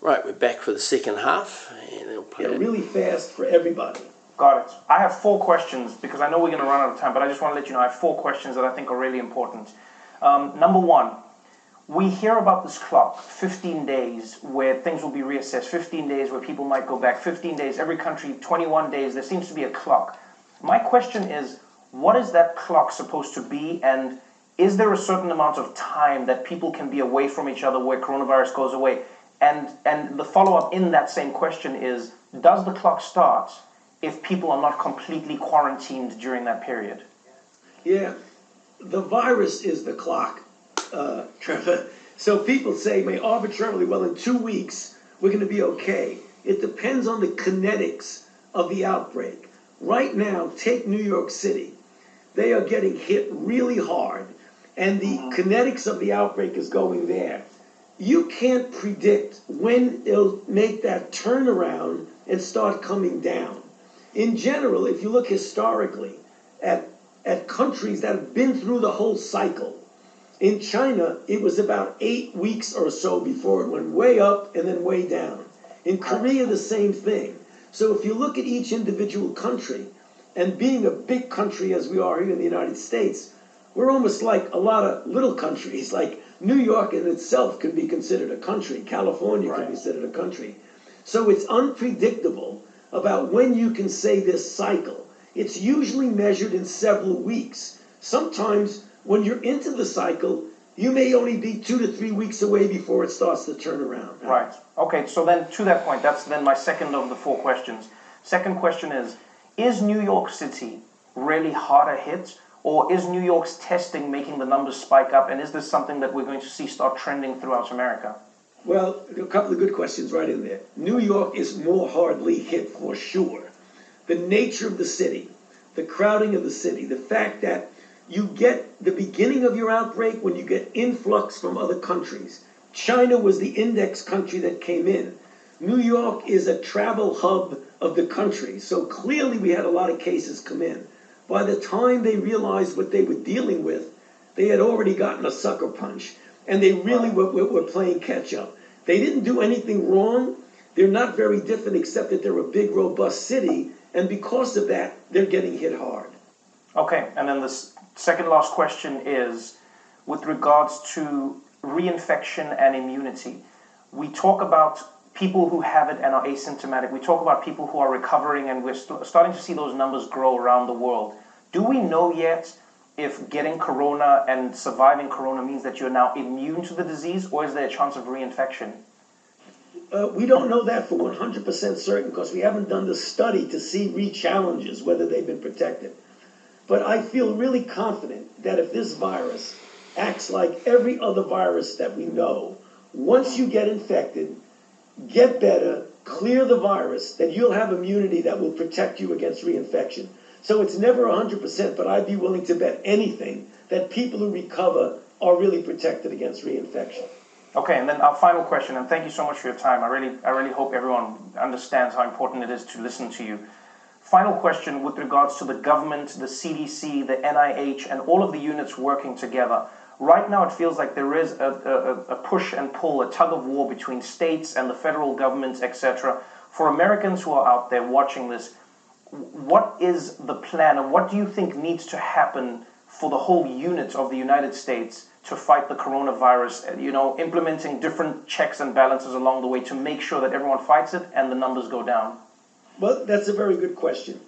Right, we're back for the second half. And it'll play really fast for everybody. Got it. I have 4 questions because I know we're going to run out of time, but I just want to let you know I have 4 questions that I think are really important. Number 1, we hear about this clock, 15 days, where things will be reassessed, 15 days where people might go back, 15 days, every country, 21 days, there seems to be a clock. My question is, what is that clock supposed to be, and is there a certain amount of time that people can be away from each other where coronavirus goes away? And the follow-up in that same question is, does the clock start if people are not completely quarantined during that period? Yeah, the virus is the clock, Trevor. So people say, arbitrarily, well, in 2 weeks, we're going to be okay. It depends on the kinetics of the outbreak. Right now, take New York City. They are getting hit really hard, and the kinetics of the outbreak is going there. You can't predict when it'll make that turnaround and start coming down. In general, if you look historically at countries that have been through the whole cycle, in China, it was about 8 weeks or so before it went way up and then way down. In Korea, the same thing. So if you look at each individual country, and being a big country as we are here in the United States, we're almost like a lot of little countries. Like New York in itself can be considered a country. California can be considered a country. So it's unpredictable about when you can say this cycle. It's usually measured in several weeks. Sometimes when you're into the cycle, you may only be 2 to 3 weeks away before it starts to turn around. Right. Okay, so then to that point, that's then my second of the 4 questions. Second question is New York City really harder hit, or is New York's testing making the numbers spike up, and is this something that we're going to see start trending throughout America? Well, a couple of good questions right in there. New York is more hardly hit for sure. The nature of the city, the crowding of the city, the fact that you get the beginning of your outbreak when you get influx from other countries. China was the index country that came in. New York is a travel hub of the country, so clearly we had a lot of cases come in. By the time they realized what they were dealing with, they had already gotten a sucker punch, and they really were playing catch up. They didn't do anything wrong. They're not very different except that they're a big, robust city, and because of that, they're getting hit hard. Okay, and then the second last question is with regards to reinfection and immunity. We talk about people who have it and are asymptomatic. We talk about people who are recovering, and we're starting to see those numbers grow around the world. Do we know yet if getting corona and surviving corona means that you're now immune to the disease, or is there a chance of reinfection? We don't know that for 100% certain because we haven't done the study to see re-challenges, whether they've been protected. But I feel really confident that if this virus acts like every other virus that we know, once you get infected, get better, clear the virus, then you'll have immunity that will protect you against reinfection. So it's never 100%, but I'd be willing to bet anything that people who recover are really protected against reinfection. Okay, and then our final question, and thank you so much for your time. I really hope everyone understands how important it is to listen to you. Final question with regards to the government, the CDC, the NIH, and all of the units working together. Right now, it feels like there is a push and pull, a tug of war between states and the federal government, etc. For Americans who are out there watching this, what is the plan, and what do you think needs to happen for the whole unit of the United States to fight the coronavirus, implementing different checks and balances along the way to make sure that everyone fights it and the numbers go down? Well, that's a very good question.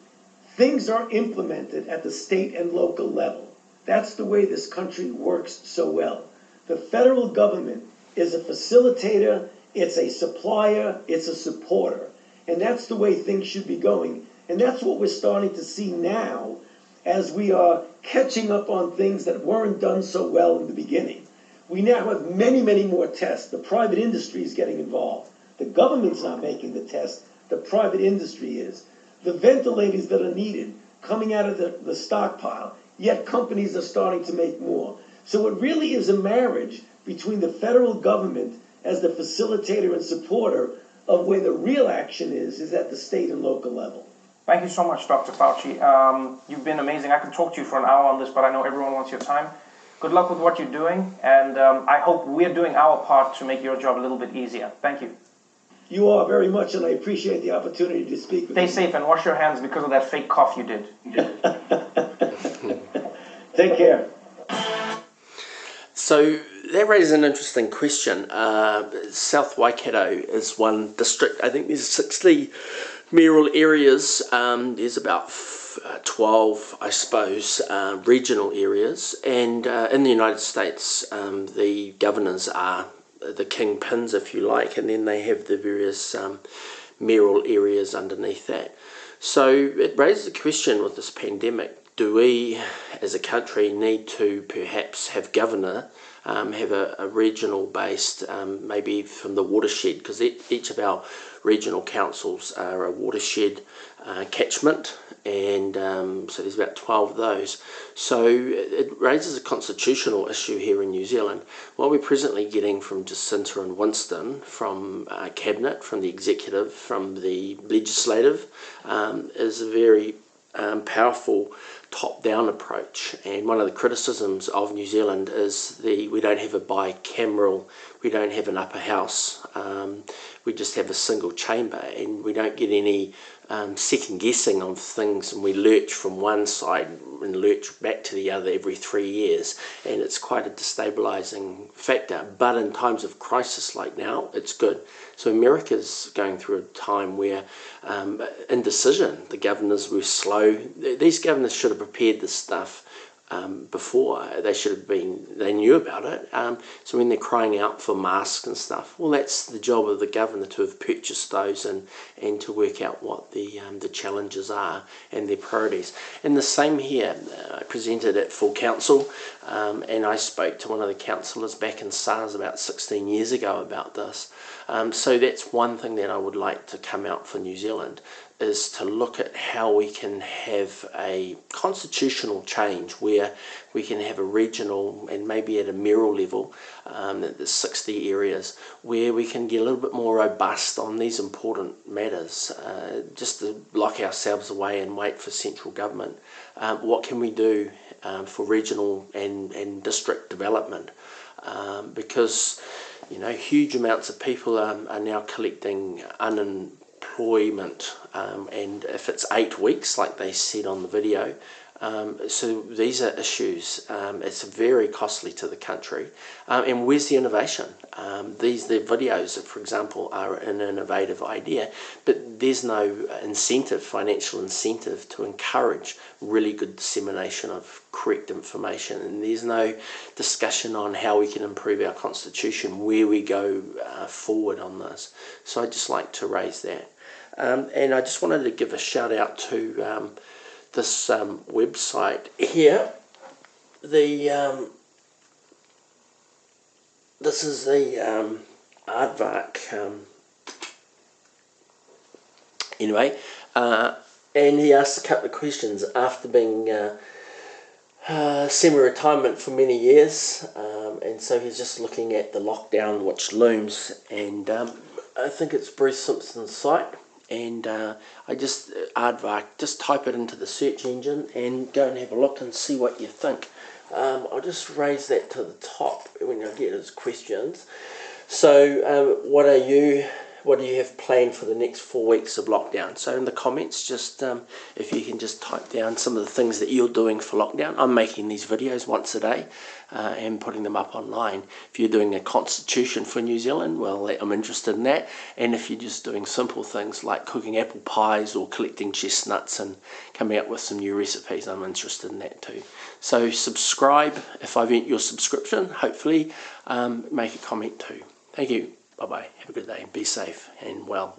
Things are implemented at the state and local level. That's the way this country works so well. The federal government is a facilitator, it's a supplier, it's a supporter. And that's the way things should be going. And that's what we're starting to see now as we are catching up on things that weren't done so well in the beginning. We now have many, many more tests. The private industry is getting involved. The government's not making the tests. The private industry is. The ventilators that are needed coming out of the stockpile, yet companies are starting to make more. So it really is a marriage between the federal government as the facilitator and supporter of where the real action is at the state and local level. Thank you so much, Dr. Fauci. You've been amazing. I could talk to you for an hour on this, but I know everyone wants your time. Good luck with what you're doing, and I hope we're doing our part to make your job a little bit easier. Thank you. You are very much, and I appreciate the opportunity to speak with you. Stay safe and wash your hands because of that fake cough you did. Take care. So that raises an interesting question. South Waikato is one district. I think there's 60 mayoral areas. There's about 12, I suppose, regional areas. And in the United States, the governors are the kingpins, if you like, and then they have the various mayoral areas underneath that. So it raises a question with this pandemic. Do we, as a country, need to perhaps have governor, have a regional-based, maybe from the watershed, because each of our regional councils are a watershed catchment, and so there's about 12 of those. So it raises a constitutional issue here in New Zealand. What we're presently getting from Jacinta and Winston, from Cabinet, from the executive, from the legislative, is a very powerful top-down approach, and one of the criticisms of New Zealand is we don't have a bicameral, we don't have an upper house, we just have a single chamber, and we don't get any second guessing of things, and we lurch from one side and lurch back to the other every 3 years, and it's quite a destabilising factor. But in times of crisis like now, it's good. So America's going through a time where indecision, the governors were slow. These governors should have prepared this stuff before. They knew about it. So when they're crying out for masks and stuff, well, that's the job of the governor, to have purchased those and to work out what the challenges are and their priorities. And the same here. I presented at full council, and I spoke to one of the councillors back in SARS about 16 years ago about this. So that's one thing that I would like to come out for New Zealand, is to look at how we can have a constitutional change where we can have a regional and maybe at a mayoral level, there's 60 areas, where we can get a little bit more robust on these important matters, just to lock ourselves away and wait for central government. What can we do for regional and district development? Because huge amounts of people are now collecting unemployment, and if it's 8 weeks, like they said on the video, so these are issues. It's very costly to the country. And where's the innovation? The videos, for example, are an innovative idea, but there's no financial incentive to encourage really good dissemination of correct information, and there's no discussion on how we can improve our constitution, where we go forward on this. So I'd just like to raise that. And I just wanted to give a shout out to this website here. This is the aardvark. Anyway, and he asked a couple of questions after being semi-retirement for many years, and so he's just looking at the lockdown which looms, and I think it's Bruce Simpson's site. And aardvark, just type it into the search engine and go and have a look and see what you think. I'll just raise that to the top when I get his questions. So what do you have planned for the next 4 weeks of lockdown? So in the comments, just if you can just type down some of the things that you're doing for lockdown. I'm making these videos once a day and putting them up online. If you're doing a constitution for New Zealand, well, I'm interested in that. And if you're just doing simple things like cooking apple pies or collecting chestnuts and coming up with some new recipes, I'm interested in that too. So subscribe if I've earned your subscription. Hopefully make a comment too. Thank you. Bye-bye. Have a good day. Be safe and well.